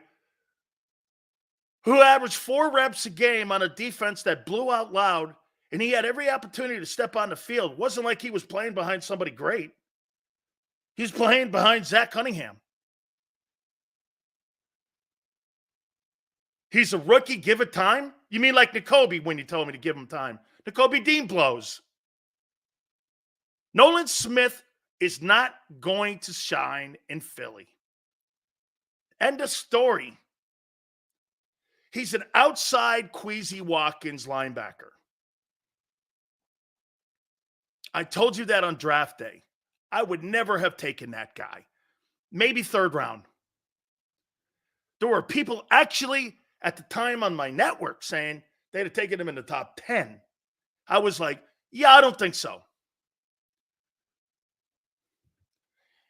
who averaged 4 reps a game on a defense that blew out loud, and he had every opportunity to step on the field. It wasn't like he was playing behind somebody great. He was playing behind Zach Cunningham. He's a rookie, give it time? You mean like N'Kobe when you told me to give him time? N'Kobe Dean blows. Nolan Smith is not going to shine in Philly. End of story. He's an outside Queasy Watkins linebacker. I told you that on draft day. I would never have taken that guy. Maybe 3rd round. There were people actually at the time on my network saying they'd have taken him in the top 10. I was like, yeah, I don't think so.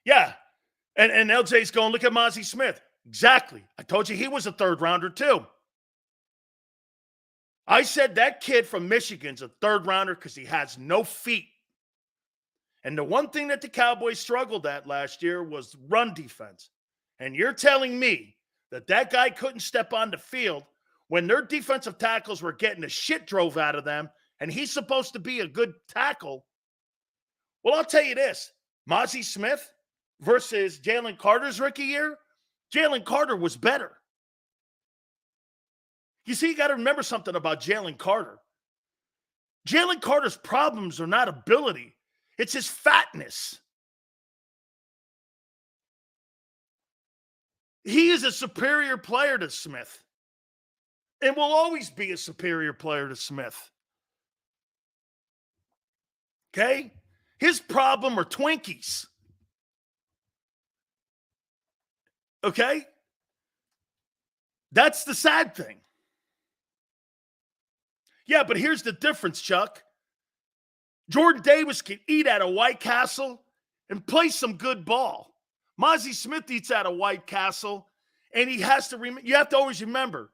Yeah. And LJ's going, look at Mozzie Smith. Exactly. I told you he was a 3rd rounder too. I said that kid from Michigan's a 3rd rounder because he has no feet. And the one thing that the Cowboys struggled at last year was run defense. And you're telling me that guy couldn't step on the field when their defensive tackles were getting the shit drove out of them, and he's supposed to be a good tackle. Well, I'll tell you this. Mozzie Smith versus Jalen Carter's rookie year, Jalen Carter was better. You see, you got to remember something about Jalen Carter. Jalen Carter's problems are not ability. It's his fatness. He is a superior player to Smith and will always be a superior player to Smith. Okay? His problem are Twinkies. Okay? That's the sad thing. Yeah, but here's the difference, Chuck. Jordan Davis can eat at a White Castle and play some good ball. Mozzie Smith eats at a White Castle, and he has to you have to always remember,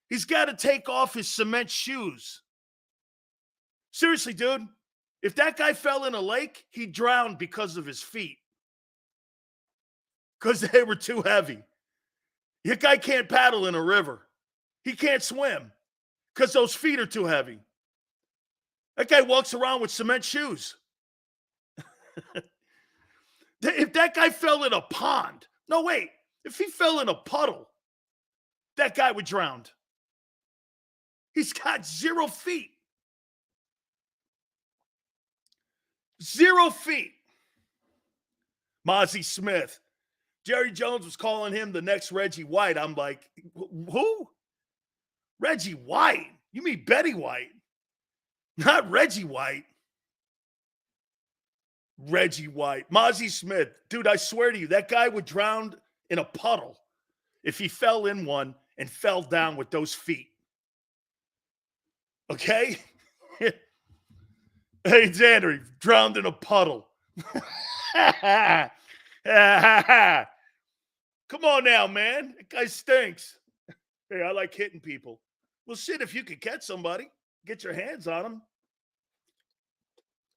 he's got to take off his cement shoes. Seriously, dude, if that guy fell in a lake, he drowned because of his feet. Because they were too heavy. That guy can't paddle in a river. He can't swim because those feet are too heavy. That guy walks around with cement shoes. If that guy fell in a pond, no, wait. If he fell in a puddle, that guy would drown. He's got 0 feet. 0 feet. Mozzie Smith. Jerry Jones was calling him the next Reggie White. I'm like, who? Reggie White? You mean Betty White? Not Reggie White. Reggie White. Mozzie Smith. Dude, I swear to you, that guy would drown in a puddle if he fell in one and fell down with those feet. Okay? Hey, Xander, he drowned in a puddle. Come on now, man. That guy stinks. Hey, I like hitting people. Well, shit, if you could catch somebody, get your hands on them.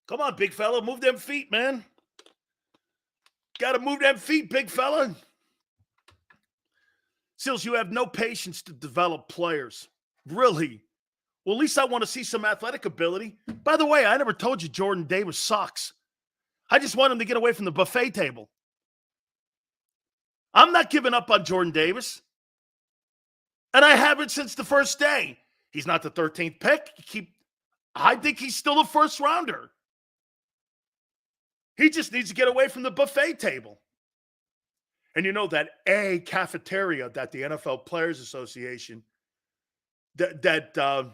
Come on, big fella. Move them feet, man. Got to move them feet, big fella. Sills, you have no patience to develop players. Really? Well, at least I want to see some athletic ability. By the way, I never told you Jordan Davis sucks. I just want him to get away from the buffet table. I'm not giving up on Jordan Davis. And I haven't since the first day. He's not the 13th pick. I think he's still a first rounder. He just needs to get away from the buffet table. And you know that cafeteria that the NFL Players Association, that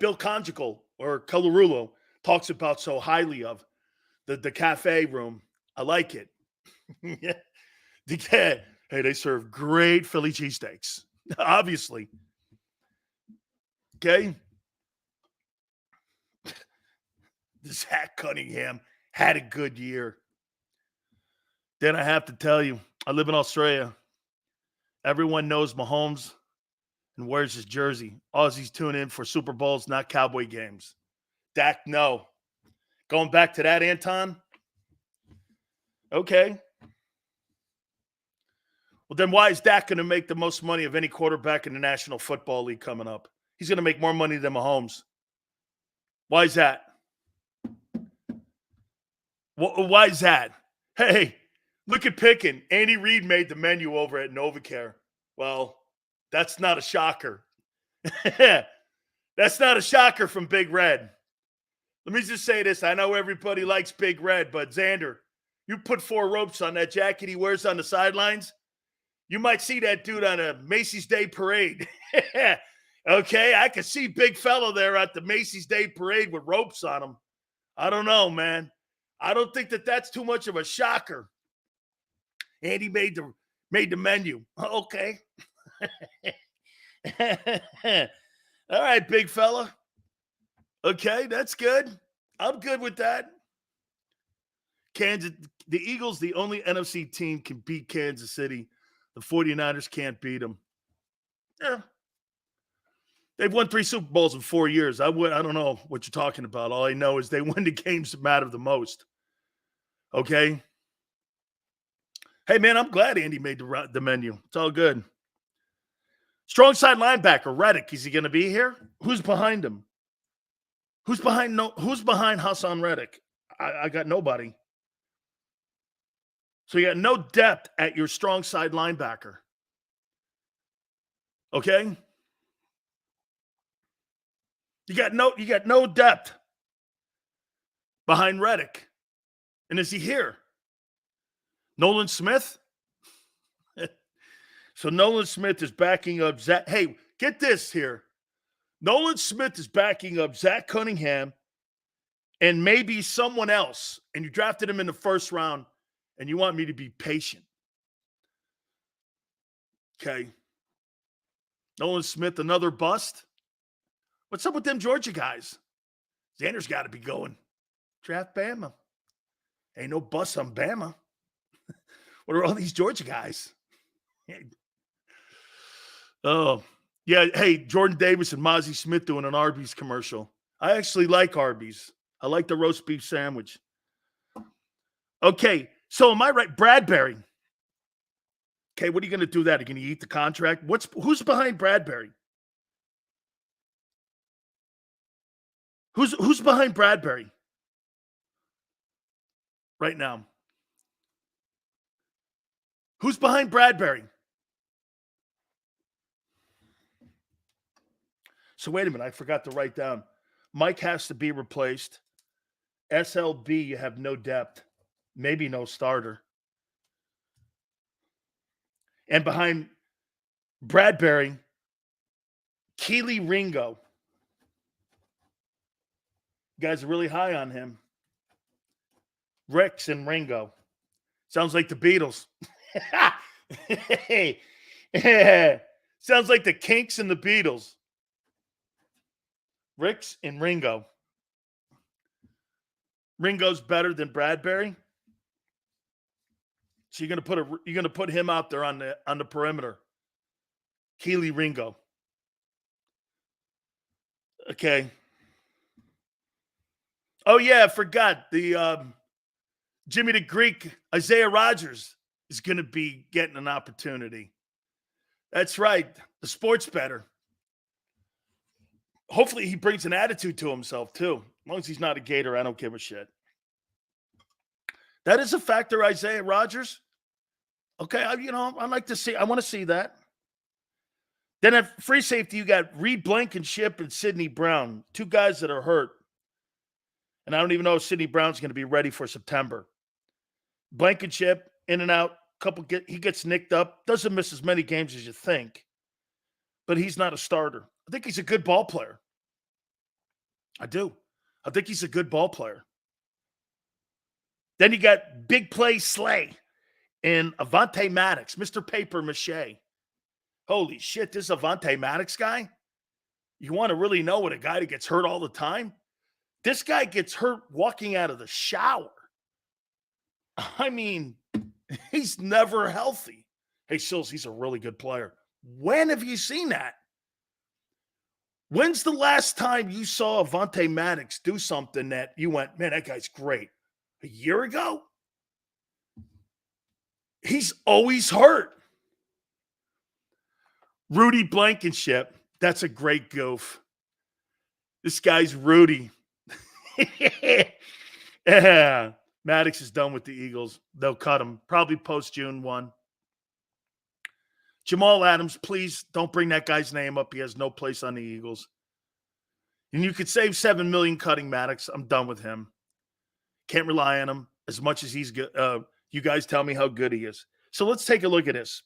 Bill Conjugal or Colarulo talks about so highly of, the cafe room. I like it. Yeah. Hey, they serve great Philly cheesesteaks. Obviously. Okay. Zach Cunningham had a good year. Then I have to tell you, I live in Australia. Everyone knows Mahomes and wears his jersey. Aussies tune in for Super Bowls, not Cowboy games. Dak, no. Going back to that, Anton? Okay. Well, then why is Dak going to make the most money of any quarterback in the National Football League coming up? He's going to make more money than Mahomes. Why is that? Why is that? Hey, look at Pickens. Andy Reid made the menu over at NovaCare. Well, that's not a shocker. That's not a shocker from Big Red. Let me just say this. I know everybody likes Big Red, but Xander, you put 4 ropes on that jacket he wears on the sidelines, you might see that dude on a Macy's Day Parade. Okay, I can see big fella there at the Macy's Day Parade with ropes on him. I don't know, man. I don't think that's too much of a shocker. And he made the menu. Okay. All right, big fella. Okay, that's good. I'm good with that. The Eagles, the only NFC team, can beat Kansas City. The 49ers can't beat them. Yeah. They've won 3 Super Bowls in 4 years. I don't know what you're talking about. All I know is they win the games that matter the most. Okay? Hey, man, I'm glad Andy made the menu. It's all good. Strong side linebacker, Reddick. Is he going to be here? Who's behind him? Who's behind Hassan Reddick? I got nobody. So you got no depth at your strong side linebacker. Okay? You got no depth behind Reddick. And is he here? Nolan Smith? So Nolan Smith is backing up Zach. Hey, get this here. Nolan Smith is backing up Zach Cunningham and maybe someone else. And you drafted him in the first round, and you want me to be patient. Okay. Nolan Smith, another bust. What's up with them Georgia guys? Xander's got to be going. Draft Bama. Ain't no bust on Bama. What are all these Georgia guys? Oh, yeah. Hey, Jordan Davis and Mozzie Smith doing an Arby's commercial. I actually like Arby's. I like the roast beef sandwich. Okay, so am I right? Bradbury. Okay, what are you going to do that? Are you going to eat the contract? Who's behind Bradbury? Who's behind Bradbury right now? Who's behind Bradbury? So wait a minute, I forgot to write down. Mike has to be replaced. SLB, you have no depth. Maybe no starter. And behind Bradbury, Keely Ringo. You guys are really high on him. Rex and Ringo. Sounds like the Beatles. Sounds like the Kinks and the Beatles. Ricks and Ringo. Ringo's better than Bradbury. So you're gonna put him out there on the perimeter. Keely Ringo. Okay. Oh yeah, I forgot the Jimmy the Greek. Isaiah Rodgers is gonna be getting an opportunity. That's right. The sports better. Hopefully he brings an attitude to himself too. As long as he's not a Gator, I don't give a shit. That is a factor, Isaiah Rodgers. Okay, I want to see that. Then at free safety, you got Reed Blankenship and Sidney Brown, two guys that are hurt. And I don't even know if Sidney Brown's going to be ready for September. Blankenship, in and out, he gets nicked up, doesn't miss as many games as you think. But he's not a starter. I think he's a good ball player. I do. I think he's a good ball player. Then you got Big Play Slay and Avonte Maddox, Mr. Paper Mache. Holy shit, this Avonte Maddox guy? You want to really know what a guy that gets hurt all the time? This guy gets hurt walking out of the shower. I mean, he's never healthy. Hey, Sills, he's a really good player. When have you seen that? When's the last time you saw Avonte Maddox do something that you went, man, that guy's great? A year ago? He's always hurt. Rudy Blankenship, that's a great goof. This guy's Rudy. Yeah. Maddox is done with the Eagles. They'll cut him probably post June 1. Jamal Adams, please don't bring that guy's name up. He has no place on the Eagles. And you could save $7 million cutting Maddox. I'm done with him. Can't rely on him as much as he's good. You guys tell me how good he is. So let's take a look at this.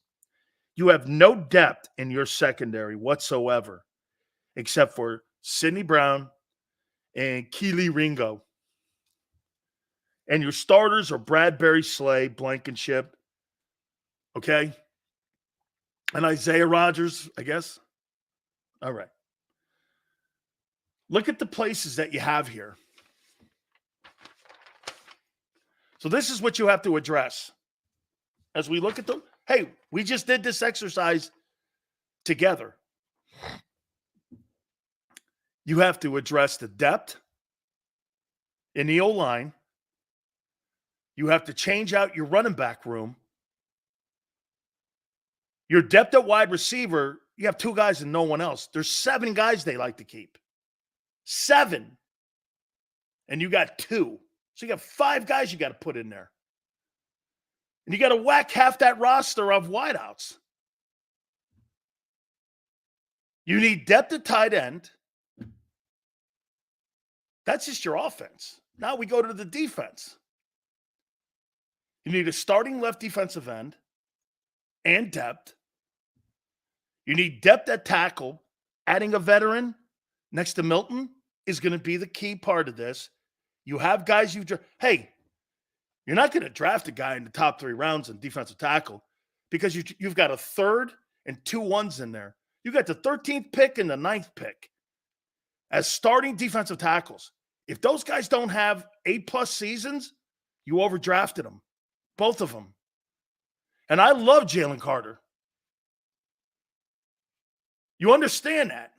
You have no depth in your secondary whatsoever, except for Sidney Brown and Keely Ringo. And your starters are Bradbury, Slay, Blankenship. Okay? And Isaiah Rodgers, I guess. All right. Look at the places that you have here. So this is what you have to address. As we look at them, hey, we just did this exercise together. You have to address the depth in the O-line. You have to change out your running back room. Your depth at wide receiver, you have two guys and no one else. There's 7 guys they like to keep. 7. And you got 2. So you got 5 guys you got to put in there. And you got to whack half that roster of wideouts. You need depth at tight end. That's just your offense. Now we go to the defense. You need a starting left defensive end and depth. You need depth at tackle. Adding a veteran next to Milton is going to be the key part of this. You have guys hey, you're not going to draft a guy in the top 3 rounds in defensive tackle because you've got a 3rd and 2 1s in there. You got the 13th pick and the 9th pick as starting defensive tackles. If those guys don't have A+ seasons, you overdrafted them, both of them. And I love Jalen Carter. You understand that.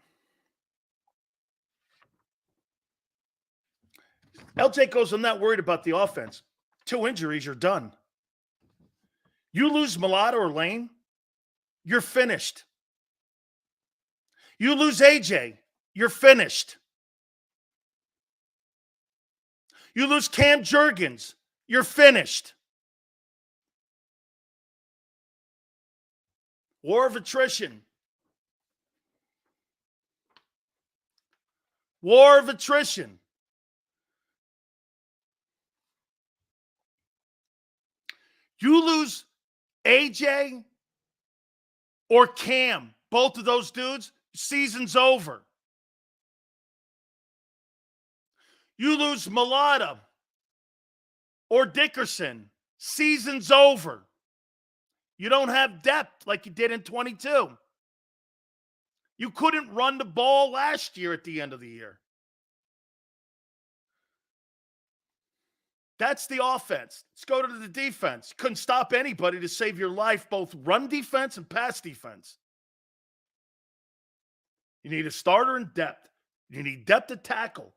LJ goes, I'm not worried about the offense. 2 injuries, you're done. You lose Mulatto or Lane, you're finished. You lose AJ, you're finished. You lose Cam Jurgens, you're finished. War of attrition. War of attrition. You lose AJ or Cam, both of those dudes, season's over. You lose Mulatto or Dickerson, season's over. You don't have depth like you did in 22. You couldn't run the ball last year at the end of the year. That's the offense. Let's go to the defense. Couldn't stop anybody to save your life, both run defense and pass defense. You need a starter in depth. You need depth at tackle.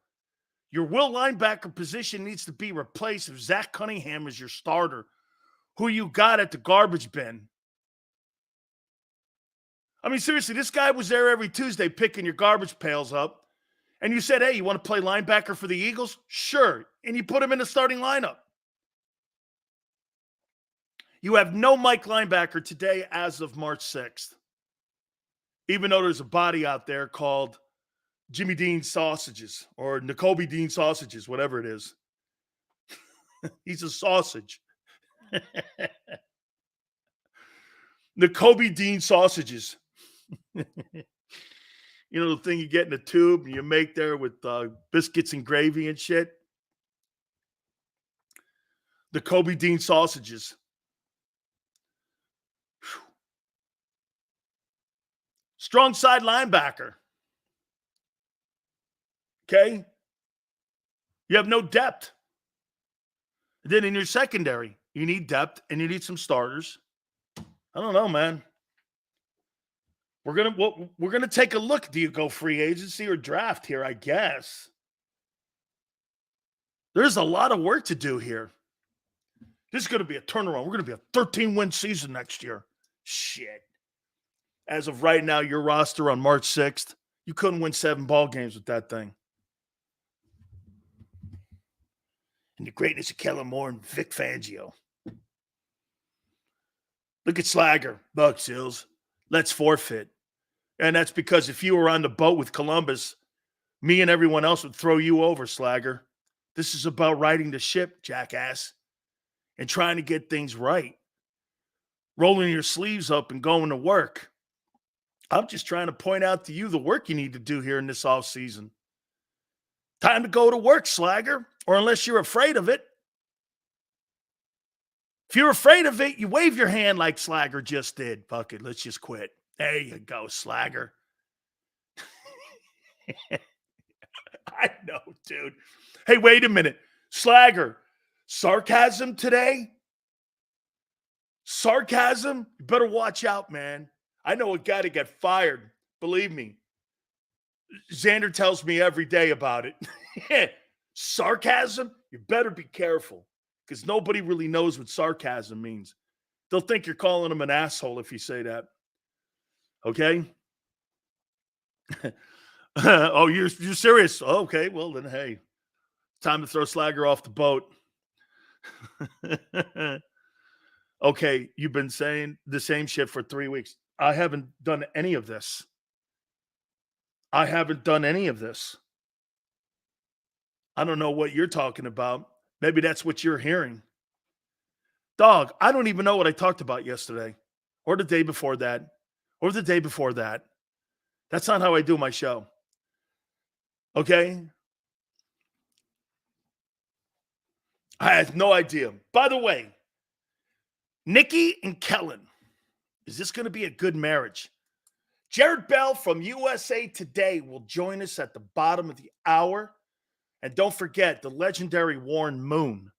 Your will linebacker position needs to be replaced if Zach Cunningham is your starter, who you got at the garbage bin. I mean, seriously, this guy was there every Tuesday picking your garbage pails up. And you said, hey, you want to play linebacker for the Eagles? Sure. And you put him in the starting lineup. You have no Mike linebacker today as of March 6th. Even though there's a body out there called Jimmy Dean Sausages or N'Kobe Dean Sausages, whatever it is. He's a sausage. N'Kobe Dean Sausages. You know, the thing you get in a tube and you make there with biscuits and gravy and shit? The Kobe Dean sausages. Whew. Strong side linebacker. Okay? You have no depth. And then in your secondary, you need depth and you need some starters. I don't know, man. We're gonna take a look. Do you go free agency or draft here? I guess there's a lot of work to do here. This is going to be a turnaround. We're going to be a 13-win season next year. Shit. As of right now, your roster on March 6th, you couldn't win 7 ball games with that thing. And the greatness of Kellen Moore and Vic Fangio. Look at Slager. Look, Sills. Let's forfeit. And that's because if you were on the boat with Columbus, me and everyone else would throw you over, Slager. This is about riding the ship, jackass, and trying to get things right. Rolling your sleeves up and going to work. I'm just trying to point out to you the work you need to do here in this offseason. Time to go to work, Slager, or unless you're afraid of it. If you're afraid of it, you wave your hand like Slager just did. Fuck it, let's just quit. There you go, Slager. I know, dude. Hey, wait a minute. Slager, sarcasm today? Sarcasm? You better watch out, man. I know a guy that got fired. Believe me. Xander tells me every day about it. Sarcasm? You better be careful because nobody really knows what sarcasm means. They'll think you're calling them an asshole if you say that. Okay? Oh, you're serious? Okay, well then, hey, time to throw Slager off the boat. Okay, you've been saying the same shit for 3 weeks. I haven't done any of this. I haven't done any of this. I don't know what you're talking about. Maybe that's what you're hearing. Dog, I don't even know what I talked about yesterday or the day before that or the day before that. That's not how I do my show. Okay? I have no idea. By the way, Nikki and Kellen, is this going to be a good marriage? Jared Bell from USA Today will join us at the bottom of the hour. And don't forget, the legendary Warren Moon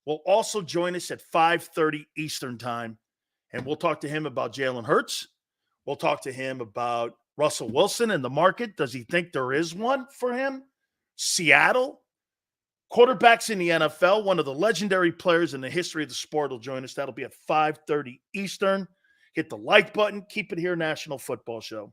will also join us at 5:30 Eastern time. And we'll talk to him about Jalen Hurts. We'll talk to him about Russell Wilson and the market. Does he think there is one for him? Seattle? Quarterbacks in the NFL, one of the legendary players in the history of the sport will join us. That'll be at 5:30 Eastern. Hit the like button. Keep it here, National Football Show.